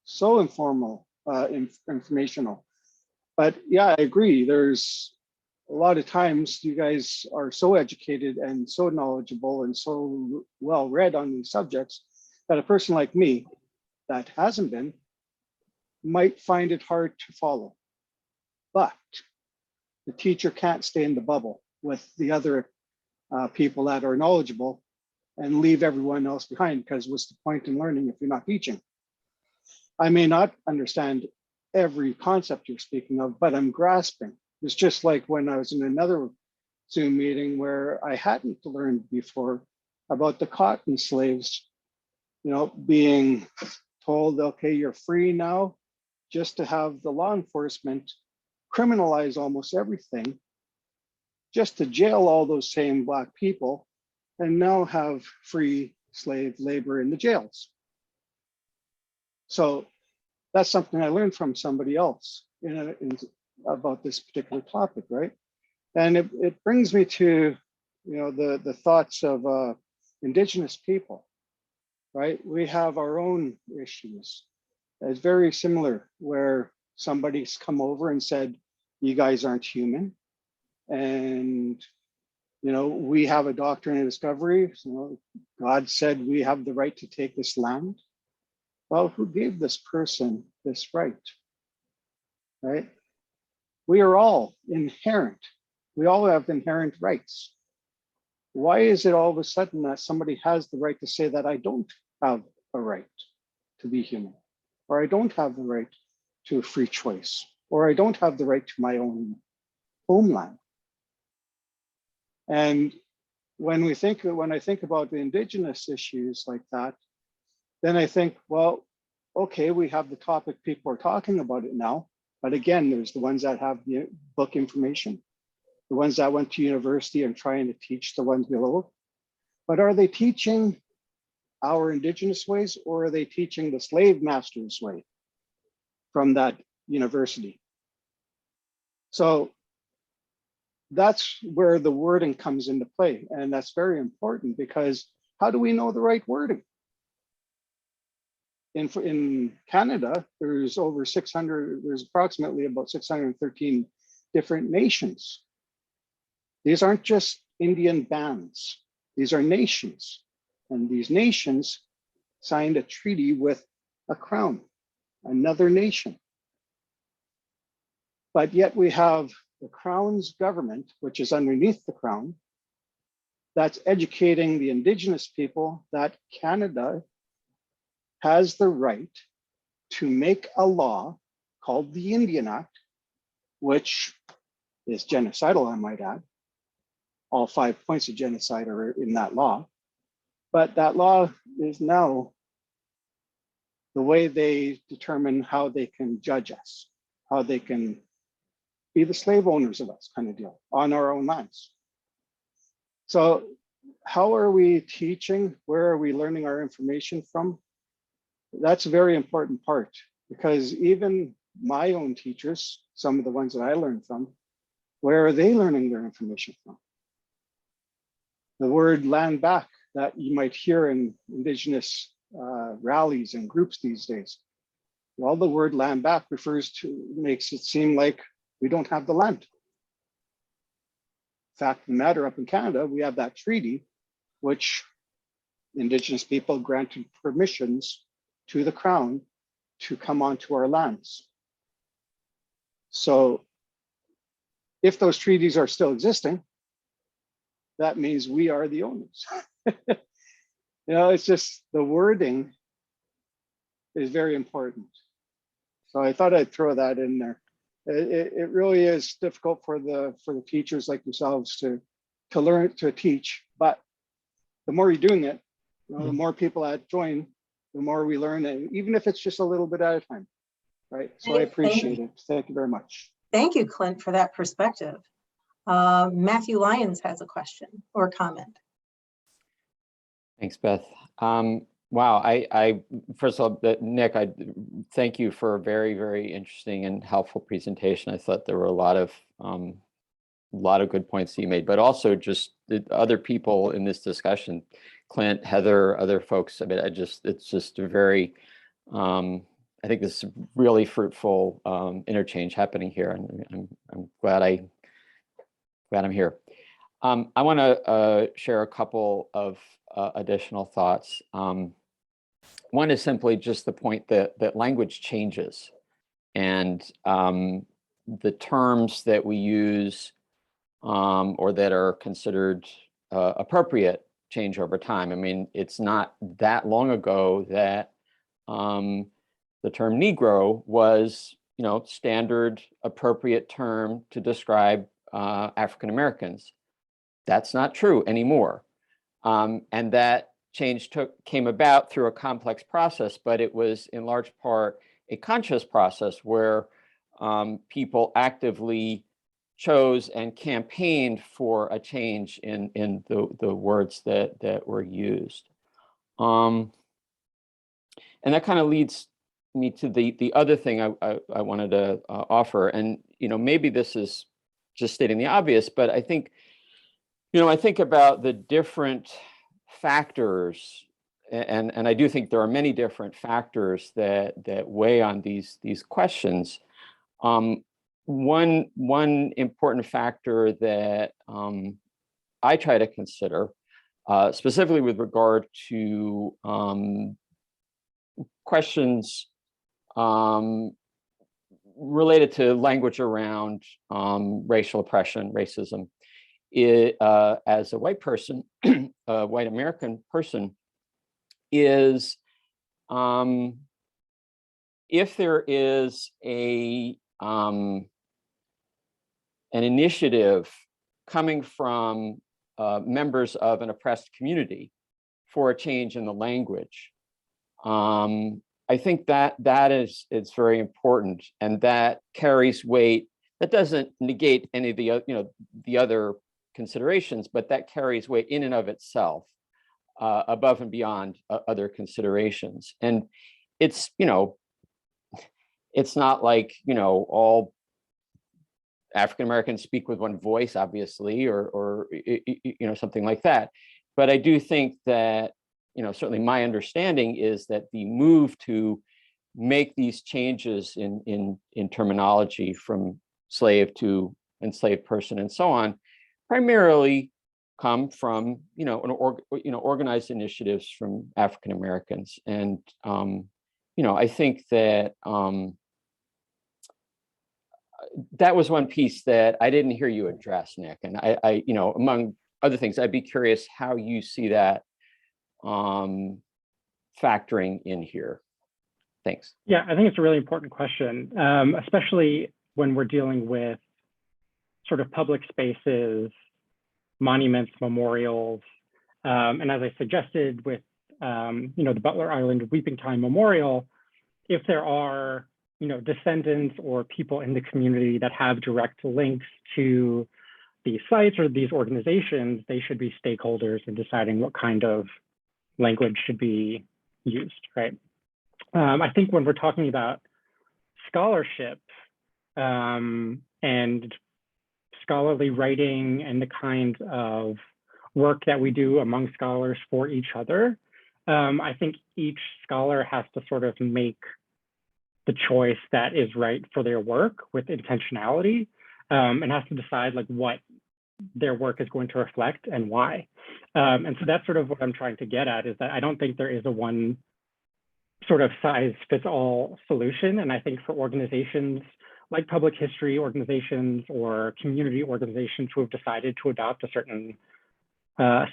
so informational. But yeah, I agree. There's a lot of times you guys are so educated and so knowledgeable and so well read on these subjects that a person like me that hasn't been might find it hard to follow. But the teacher can't stay in the bubble with the other people that are knowledgeable and leave everyone else behind, because what's the point in learning if you're not teaching? I may not understand every concept you're speaking of, but I'm grasping. It's just like when I was in another Zoom meeting where I hadn't learned before about the cotton slaves, being told, okay, you're free now, just to have the law enforcement criminalize almost everything, just to jail all those same Black people, and now have free slave labor in the jails. So that's something I learned from somebody else about this particular topic, right? And it brings me to, the thoughts of Indigenous people, right? We have our own issues. It's very similar, where somebody's come over and said, you guys aren't human. And, we have a doctrine of discovery. God said we have the right to take this land. Well, who gave this person this right? Right? We are all inherent. We all have inherent rights. Why is it all of a sudden that somebody has the right to say that I don't have a right to be human, or I don't have the right to a free choice, or I don't have the right to my own homeland? And when I think about the Indigenous issues like that, then I think, well, okay, we have the topic, people are talking about it now. But again, there's the ones that have the book information, the ones that went to university and trying to teach the ones below. But are they teaching our Indigenous ways, or are they teaching the slave master's way from that university? So that's where the wording comes into play. And that's very important, because how do we know the right wording? In Canada, there's approximately about 613 different nations. These aren't just Indian bands. These are nations. And these nations signed a treaty with a crown, another nation. But yet we have the crown's government, which is underneath the crown, that's educating the Indigenous people that Canada has the right to make a law called the Indian Act, which is genocidal, I might add. All 5 points of genocide are in that law. But that law is now the way they determine how they can judge us, how they can be the slave owners of us, kind of deal, on our own lands. So how are we teaching? Where are we learning our information from? That's a very important part, because even my own teachers, some of the ones that I learned from, where are they learning their information from? The word land back that you might hear in Indigenous rallies and groups these days. Well, the word land back makes it seem like we don't have the land. Fact of the matter, up in Canada, we have that treaty, which Indigenous people granted permissions to the Crown to come onto our lands. So if those treaties are still existing, that means we are the owners. You know, it's just the wording is very important. So I thought I'd throw that in there. It really is difficult for the teachers like yourselves to learn, to teach, but the more you're doing it, you know, the more people that join, the more we learn, and even if it's just a little bit at a time, right? So I appreciate it. Thank you very much. Thank you, Clint, for that perspective. Matthew Lyons has a question or comment. Thanks, Beth. Wow, I first of all, Nick, I thank you for a very, very interesting and helpful presentation. I thought there were a lot of good points that you made, but also just the other people in this discussion, Clint, Heather, other folks. I mean, it's just a very, I think this is really fruitful interchange happening here, and I'm glad I'm here. I want to share a couple of additional thoughts. One is simply just the point that language changes, and the terms that we use or that are considered appropriate change over time. I mean, it's not that long ago that the term Negro was, you know, standard appropriate term to describe African Americans. That's not true anymore, and that change came about through a complex process, but it was in large part a conscious process where people actively chose and campaigned for a change in the words that were used. And that kind of leads me to the other thing I wanted to offer. And, you know, maybe this is just stating the obvious, but I think, you know, I think about the different factors, and I do think there are many different factors that weigh on these questions. One important factor that I try to consider, specifically with regard to questions related to language around racial oppression, racism, as a white person, a white American person, is if there is an initiative coming from members of an oppressed community for a change in the language, I think that is very important, and that carries weight. That doesn't negate any of the other considerations, but that carries weight in and of itself, above and beyond other considerations. And it's, you know, it's not like, you know, all African Americans speak with one voice, obviously, or you know, something like that. But I do think that, you know, certainly my understanding is that the move to make these changes in terminology from slave to enslaved person and so on, primarily come from, you know, organized initiatives from African Americans. And, you know, I think that that was one piece that I didn't hear you address, Nick. And I, you know, among other things, I'd be curious how you see that factoring in here. Thanks. Yeah, I think it's a really important question, especially when we're dealing with sort of public spaces, monuments, memorials. And as I suggested with, the Butler Island Weeping Time Memorial, if there are, descendants or people in the community that have direct links to these sites or these organizations, they should be stakeholders in deciding what kind of language should be used, right? I think when we're talking about scholarship and scholarly writing and the kind of work that we do among scholars for each other, I think each scholar has to sort of make the choice that is right for their work with intentionality, and has to decide like what their work is going to reflect and why. And so that's sort of what I'm trying to get at, is that I don't think there is a one sort of size fits all solution. And I think for organizations like public history organizations or community organizations who have decided to adopt a certain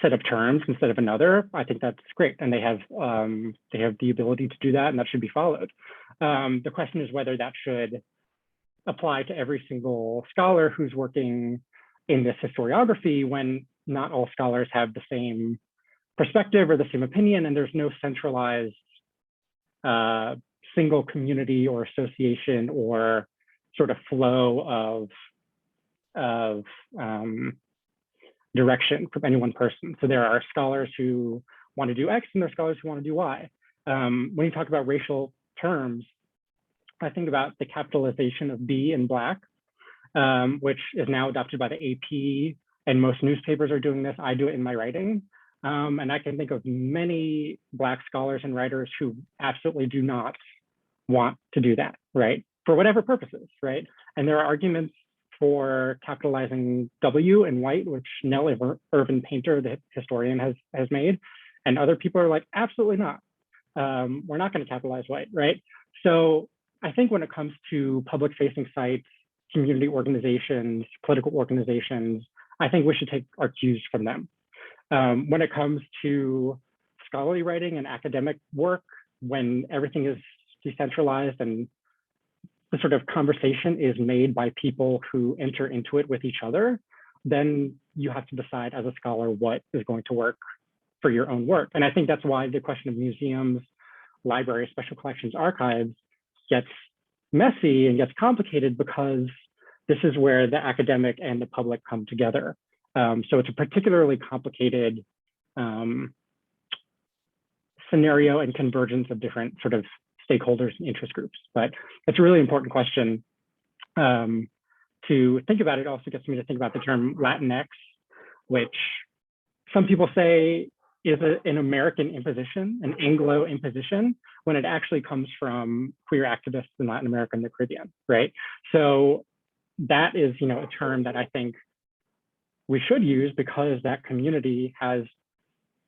set of terms instead of another, I think that's great. And they have the ability to do that, and that should be followed. The question is whether that should apply to every single scholar who's working in this historiography, when not all scholars have the same perspective or the same opinion, and there's no centralized single community or association or sort of flow of direction from any one person. So there are scholars who want to do X and there are scholars who want to do Y. When you talk about racial terms, I think about the capitalization of B in Black, which is now adopted by the AP, and most newspapers are doing this. I do it in my writing. And I can think of many Black scholars and writers who absolutely do not want to do that, right? For whatever purposes, right? And there are arguments for capitalizing W in white, which Nell Irvin Painter, the historian, has made. And other people are like, absolutely not. We're not going to capitalize white, right? So I think when it comes to public facing sites, community organizations, political organizations, I think we should take our cues from them. When it comes to scholarly writing and academic work, when everything is decentralized and the sort of conversation is made by people who enter into it with each other, then you have to decide as a scholar what is going to work for your own work. And I think that's why the question of museums, libraries, special collections, archives gets messy and gets complicated, because this is where the academic and the public come together. So it's a particularly complicated scenario and convergence of different sort of stakeholders and interest groups. But it's a really important question to think about. It also gets me to think about the term Latinx, which some people say is an American imposition, an Anglo imposition, when it actually comes from queer activists in Latin America and the Caribbean, right? So that is, a term that I think we should use because that community has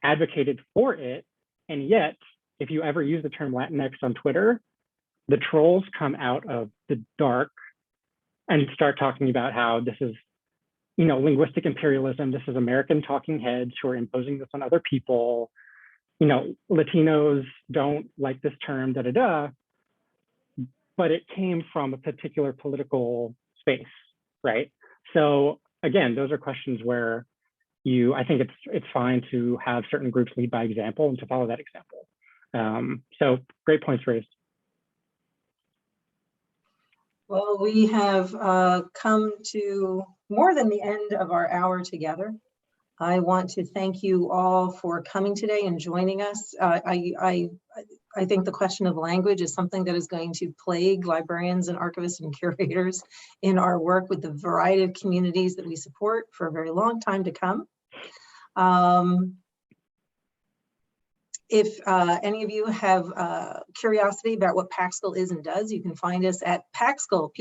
advocated for it. And yet, if you ever use the term Latinx on Twitter, the trolls come out of the dark and start talking about how this is, linguistic imperialism. This is American talking heads who are imposing this on other people. Latinos don't like this term, but it came from a particular political space, right? So again, those are questions where I think it's fine to have certain groups lead by example and to follow that example. So great points raised. Well, we have come to more than the end of our hour together. I want to thank you all for coming today and joining us. I think the question of language is something that is going to plague librarians and archivists and curators in our work with the variety of communities that we support for a very long time to come. If any of you have curiosity about what PACSCL is and does, you can find us at PACSCL,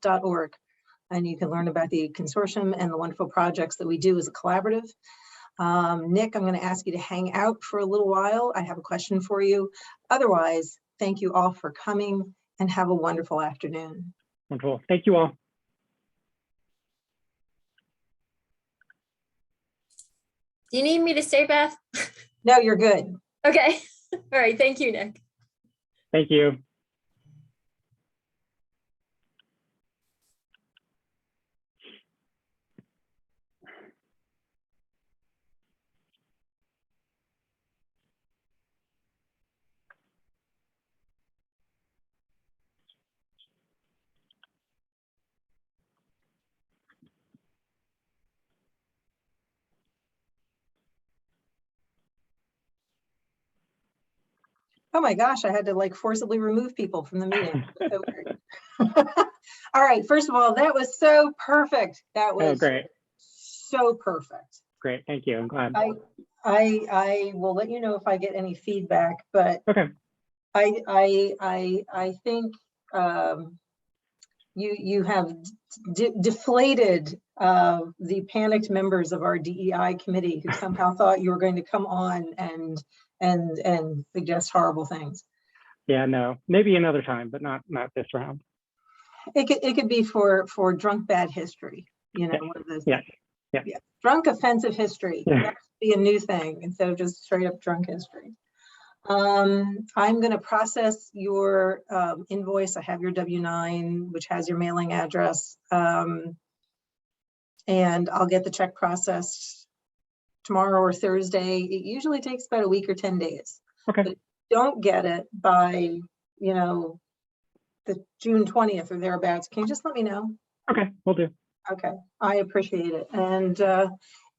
PACSCL.org. And you can learn about the consortium and the wonderful projects that we do as a collaborative. Nick, I'm going to ask you to hang out for a little while. I have a question for you. Otherwise, thank you all for coming and have a wonderful afternoon. Wonderful. Thank you all. Do you need me to stay, Beth? No, you're good. Okay. All right. Thank you, Nick. Thank you. Oh my gosh, I had to like forcibly remove people from the meeting. So weird. All right, first of all, that was so perfect. That Oh, was great. so perfect. Great. Thank you. I'm glad. I will let you know if I get any feedback, but Okay. I think you have deflated the panicked members of our DEI committee who somehow thought you were going to come on and suggest horrible things. Yeah, no, maybe another time, but not this round. It could be for drunk bad history, you know, one of those. Yeah. Yeah. Drunk offensive history. Yeah. That should be a new thing instead of just straight up drunk history. I'm going to process your invoice. I have your W-9, which has your mailing address. And I'll get the check processed tomorrow or Thursday. It usually takes about a week or 10 days. Okay. But don't get it by, you know, the June 20th or thereabouts. Can you just let me know? Okay, we'll do. Okay, I appreciate it. And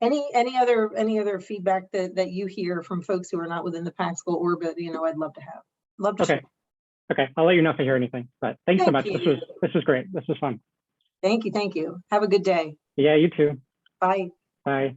any other feedback that you hear from folks who are not within the PACSCL orbit, you know, I'd love to have. Love to Okay. share. Okay, I'll let you know if I hear anything. But thanks so much. Thank This was great. This was fun. Thank you. Thank you. Have a good day. Yeah, you too. Bye. Bye.